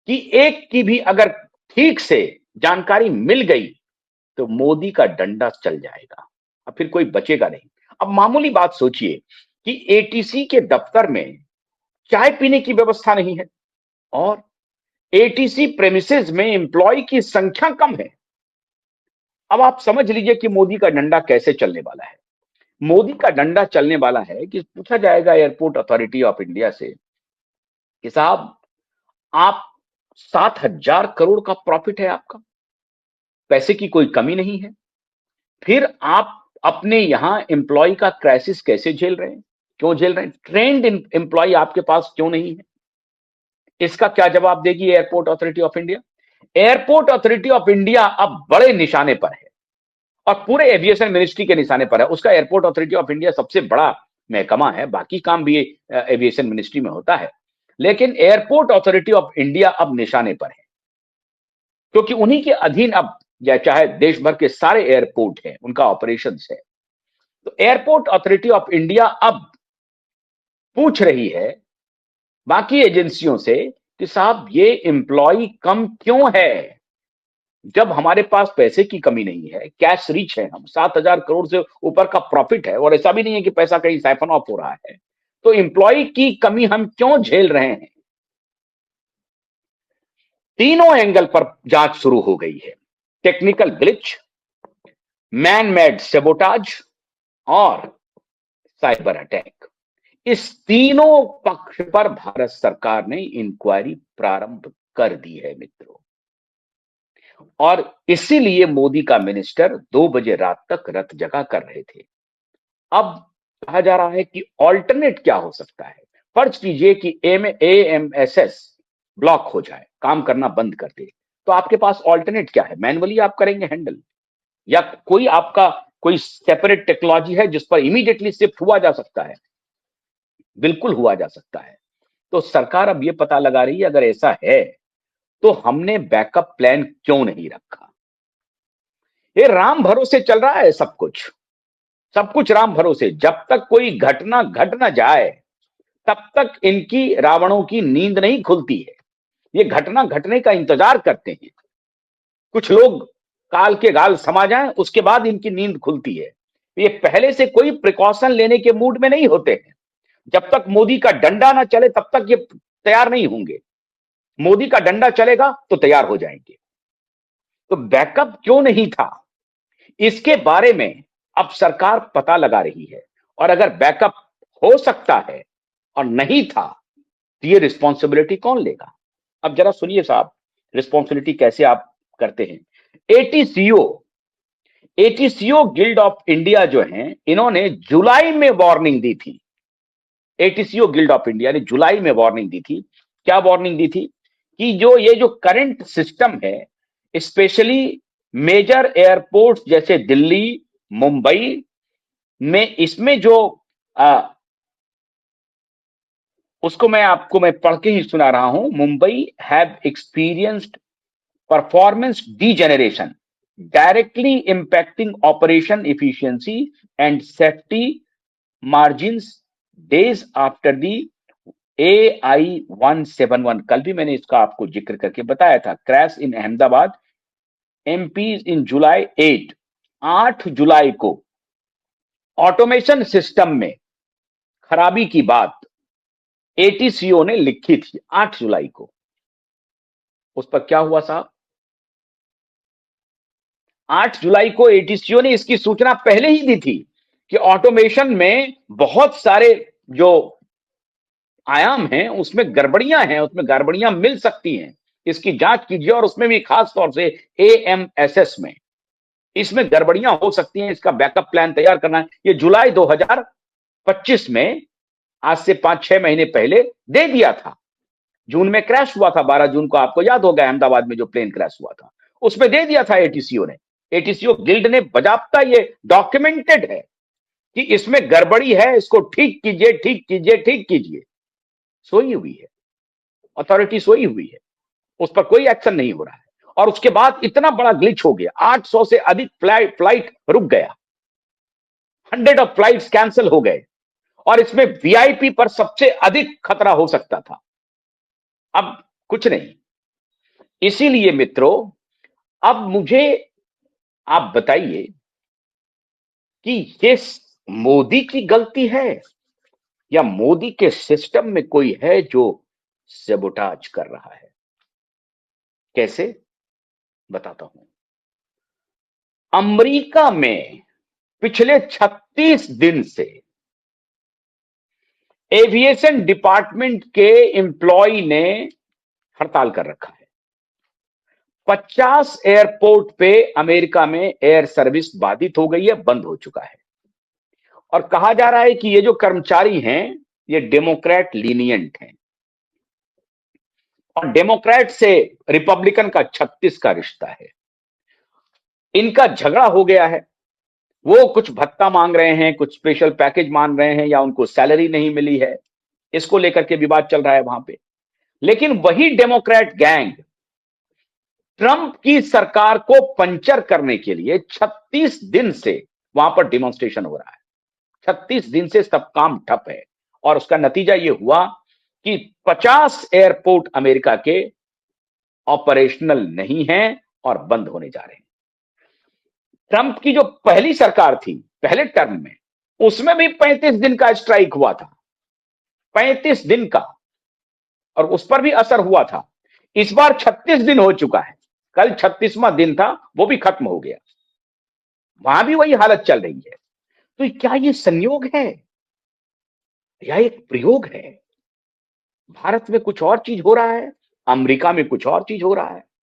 कि एक की भी अगर ठीक से जानकारी मिल गई तो मोदी का डंडा चल जाएगा, अब फिर कोई बचेगा नहीं। अब मामूली बात सोचिए कि एटीसी के दफ्तर में चाय पीने की व्यवस्था नहीं है और एटीसी प्रेमिसेस में एम्प्लॉय की संख्या कम है। अब आप समझ लीजिए कि मोदी का डंडा कैसे चलने वाला है। मोदी का डंडा चलने वाला है कि पूछा जाएगा एयरपोर्ट अथॉरिटी ऑफ इंडिया से कि साहब, आप 7,000 करोड़ का प्रॉफिट है आपका, पैसे की कोई कमी नहीं है, फिर आप अपने यहां एम्प्लॉय का क्राइसिस कैसे झेल रहे हैं, क्यों झेल रहे हैं, ट्रेंड एम्प्लॉय आपके पास क्यों नहीं है? इसका क्या जवाब देगी airport authority of India? Airport authority of India अब बड़े निशाने पर है और पूरे एविएशन मिनिस्ट्री के निशाने पर है। उसका एयरपोर्ट अथॉरिटी ऑफ इंडिया सबसे बड़ा महकमा है, बाकी काम भी एविएशन मिनिस्ट्री में होता है, लेकिन एयरपोर्ट अथॉरिटी ऑफ इंडिया अब निशाने पर है क्योंकि उन्हीं के अधीन अब, या चाहे देश भर के सारे एयरपोर्ट हैं, उनका ऑपरेशन है। तो एयरपोर्ट अथॉरिटी ऑफ इंडिया अब पूछ रही है बाकी एजेंसियों से कि साहब, ये एम्प्लॉय कम क्यों है जब हमारे पास पैसे की कमी नहीं है, कैश रिच है, हम 7,000 करोड़ से ऊपर का प्रॉफिट है और ऐसा भी नहीं है कि पैसा कहीं साइफन ऑफ हो रहा है, तो एम्प्लॉय की कमी हम क्यों झेल रहे हैं? तीनों एंगल पर जांच शुरू हो गई है, technical glitch, man made sabotage और साइबर अटैक। इस तीनों पक्ष पर भारत सरकार ने इंक्वायरी प्रारंभ कर दी है मित्रों, और इसीलिए मोदी का मिनिस्टर 2 बजे रात तक रत जगा कर रहे थे। अब कहा जा रहा है कि ऑल्टरनेट क्या हो सकता है। फर्ज कीजिए कि एएमएसएस ब्लॉक हो जाए, काम करना बंद कर दे, तो आपके पास ऑल्टरनेट क्या है? मैनुअली आप करेंगे हैंडल, या कोई आपका कोई सेपरेट टेक्नोलॉजी है जिस पर इमीडिएटली शिफ्ट हुआ जा सकता है? बिल्कुल हुआ जा सकता है। तो सरकार अब यह पता लगा रही है अगर ऐसा है तो हमने बैकअप प्लान क्यों नहीं रखा। ये राम भरोसे चल रहा है सब कुछ, सब कुछ राम भरोसे। जब तक कोई घटना घट ना जाए तब तक इनकी रावणों की नींद नहीं खुलती है। ये घटना घटने का इंतजार करते हैं, कुछ लोग काल के गाल समा जाएं उसके बाद इनकी नींद खुलती है। ये पहले से कोई प्रिकॉशन लेने के मूड में नहीं होते हैं। जब तक मोदी का डंडा ना चले तब तक ये तैयार नहीं होंगे, मोदी का डंडा चलेगा तो तैयार हो जाएंगे। तो बैकअप क्यों नहीं था, इसके बारे में अब सरकार पता लगा रही है, और अगर बैकअप हो सकता है और नहीं था तो ये रिस्पॉन्सिबिलिटी कौन लेगा? अब जरा सुनिए साहब, रिस्पॉन्सिबिलिटी कैसे आप करते हैं। एटीसीओ एटीसीओ गिल्ड ऑफ इंडिया जो है, इन्होंने जुलाई में वार्निंग दी थी। एटीसीओ गिल्ड ऑफ इंडिया ने जुलाई में वार्निंग दी थी। क्या वार्निंग दी थी? कि ये जो करंट सिस्टम है, स्पेशली मेजर एयरपोर्ट जैसे दिल्ली, मुंबई में, इसमें जो उसको मैं पढ़ के ही सुना रहा हूं। Mumbai have experienced performance degeneration directly impacting operation efficiency and safety margins days after the AI-171। कल भी मैंने इसका आपको जिक्र करके बताया था। क्रैश इन अहमदाबाद MP इन जुलाई 8 जुलाई को ऑटोमेशन सिस्टम में खराबी की बात एटीसीओ ने लिखी थी 8 जुलाई को। उस पर क्या हुआ साहब? 8 जुलाई को एटीसीओ ने इसकी सूचना पहले ही दी थी कि ऑटोमेशन में बहुत सारे जो आयाम हैं उसमें गड़बड़ियां हैं, उसमें गड़बड़ियां मिल सकती हैं, इसकी जांच कीजिए। और उसमें भी खास तौर से एएमएसएस में इसमें गड़बड़ियां हो सकती हैं, इसका बैकअप प्लान तैयार करना है। ये जुलाई 2025 में, आज से 5-6 महीने पहले दे दिया था। जून में क्रैश हुआ था, 12 जून को, आपको याद होगा अहमदाबाद में जो प्लेन क्रैश हुआ था, उसमें दे दिया था एटीसीओ ने। एटीसीओ गिल्ड ने बजाबता, ये डॉक्यूमेंटेड है कि इसमें गड़बड़ी है, इसको ठीक कीजिए, ठीक कीजिए, ठीक कीजिए। सोई हुई है अथॉरिटी, सोई हुई है, उस पर कोई एक्शन नहीं हो रहा है। और उसके बाद इतना बड़ा ग्लिच हो गया, 800 से अधिक फ्लाइट रुक गया, 100 ऑफ फ्लाइट्स कैंसिल हो गए, और इसमें वीआईपी पर सबसे अधिक खतरा हो सकता था। अब कुछ नहीं, इसीलिए मित्रों, अब मुझे आप बताइए कि ये मोदी की गलती है या मोदी के सिस्टम में कोई है जो सेबोटाज कर रहा है? कैसे? बताता हूं। अमेरिका में पिछले 36 दिन से एविएशन डिपार्टमेंट के एम्प्लॉय ने हड़ताल कर रखा है। 50 एयरपोर्ट पे अमेरिका में एयर सर्विस बाधित हो गई है, बंद हो चुका है। और कहा जा रहा है कि ये जो कर्मचारी हैं, ये डेमोक्रेट लीनियंट हैं और डेमोक्रेट से रिपब्लिकन का 36 का रिश्ता है। इनका झगड़ा हो गया है। वो कुछ भत्ता मांग रहे हैं, कुछ स्पेशल पैकेज मांग रहे हैं, या उनको सैलरी नहीं मिली है, इसको लेकर के विवाद चल रहा है वहां पे। लेकिन वही डेमोक्रेट गैंग ट्रंप की सरकार को पंचर करने के लिए 36 दिन से वहां पर डिमॉन्स्ट्रेशन हो रहा है। 36 दिन से सब काम ठप है और उसका नतीजा यह हुआ कि 50 एयरपोर्ट अमेरिका के ऑपरेशनल नहीं हैं और बंद होने जा रहे हैं। ट्रंप की जो पहली सरकार थी, पहले टर्म में, उसमें भी 35 दिन का स्ट्राइक हुआ था, 35 दिन का, और उस पर भी असर हुआ था। इस बार 36 दिन हो चुका है, कल 36वां दिन था, वो भी खत्म हो गया, वहां भी वही हालत चल रही है। तो क्या ये संयोग है या एक प्रयोग है? भारत में कुछ और चीज हो रहा है, अमेरिका में कुछ और चीज हो रहा है।